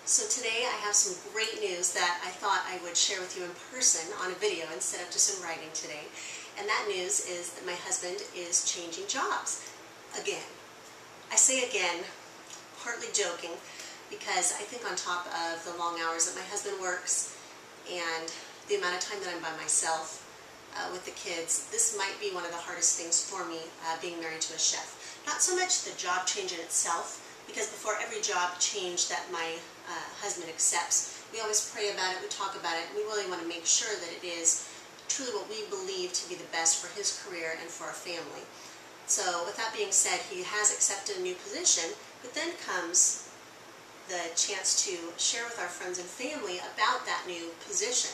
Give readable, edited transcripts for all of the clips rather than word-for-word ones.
So today I have some great news that I thought I would share with you in person on a video instead of just in writing today. And that news is that my husband is changing jobs again. I say again, partly joking, because I think on top of the long hours that my husband works and the amount of time that I'm by myself with the kids, this might be one of the hardest things for me being married to a chef. Not so much the job change in itself, because before every job change that my husband accepts, we always pray about it, we talk about it, and we really want to make sure that it is truly what we believe to be the best for his career and for our family. So with that being said, he has accepted a new position, but then comes the chance to share with our friends and family about that new position.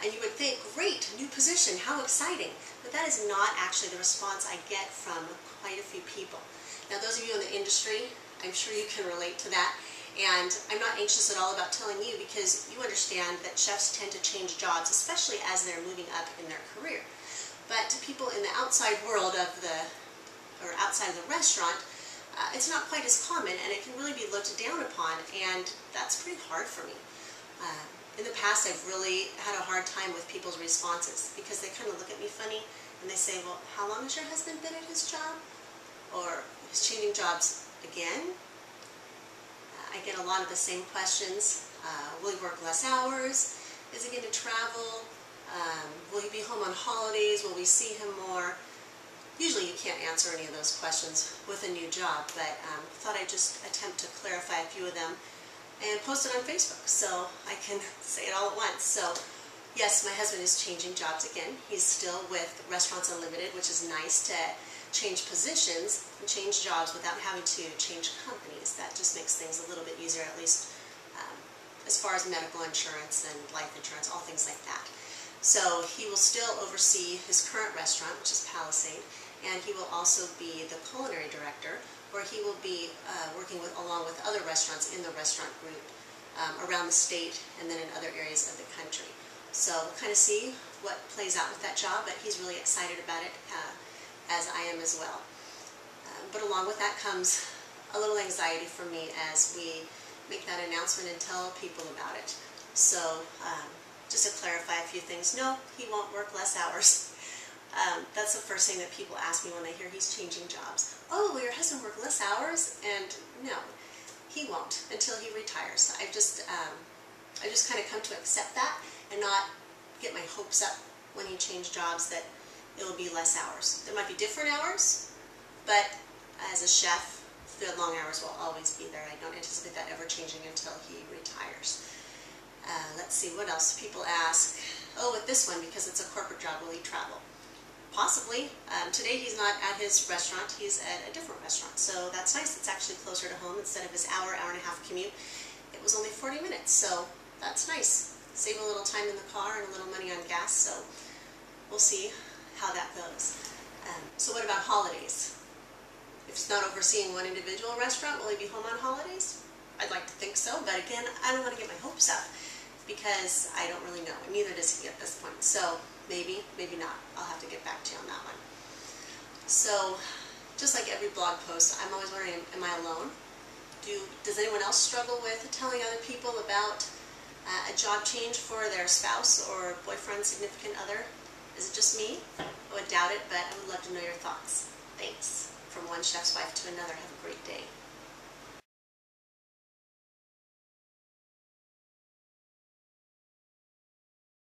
And you would think, great, new position, how exciting. But that is not actually the response I get from quite a few people. Now those of you in the industry, I'm sure you can relate to that. And I'm not anxious at all about telling you, because you understand that chefs tend to change jobs, especially as they're moving up in their career. But to people in the outside world outside of the restaurant, it's not quite as common, and it can really be looked down upon, and that's pretty hard for me. In the past, I've really had a hard time with people's responses, because they kind of look at me funny, and they say, well, how long has your husband been at his job? Or, he's changing jobs again? I get a lot of the same questions. Will he work less hours? Is he going to travel? Will he be home on holidays? Will we see him more? Usually you can't answer any of those questions with a new job, but thought I'd just attempt to clarify a few of them and post it on Facebook so I can say it all at once. So yes, my husband is changing jobs again. He's still with Restaurants Unlimited, which is nice to change positions and change jobs without having to change companies. That just makes things a little bit easier, at least as far as medical insurance and life insurance, all things like that. So he will still oversee his current restaurant, which is Palisade, and he will also be the culinary director, where he will be working along with other restaurants in the restaurant group around the state and then in other areas of the country. So we'll kind of see what plays out with that job, but he's really excited about it, as I am as well. But along with that comes a little anxiety for me as we make that announcement and tell people about it. So just to clarify a few things, no, he won't work less hours. That's the first thing that people ask me when they hear he's changing jobs. Oh, will your husband work less hours? And no, he won't until he retires. I've just kind of come to accept that and not get my hopes up when he changes jobs that it will be less hours. There might be different hours, but as a chef, the long hours will always be there. I don't anticipate that ever changing until he retires. Let's see, what else? People ask, oh, with this one, because it's a corporate job, will he travel? Possibly. Today he's not at his restaurant, he's at a different restaurant, so that's nice. It's actually closer to home instead of his hour and a half commute. It was only 40 minutes, so that's nice. Save a little time in the car and a little money on gas, so we'll see how that goes. So what about holidays? If he's not overseeing one individual restaurant, will he be home on holidays? I'd like to think so, but again, I don't want to get my hopes up because I don't really know, and neither does he at this point. So maybe, maybe not. I'll have to get back to you on that one. So just like every blog post, I'm always wondering, am I alone? Does anyone else struggle with telling other people about a job change for their spouse or boyfriend, significant other? Is it just me? I would doubt it, but I would love to know your thoughts. Thanks. From one chef's wife to another, have a great day.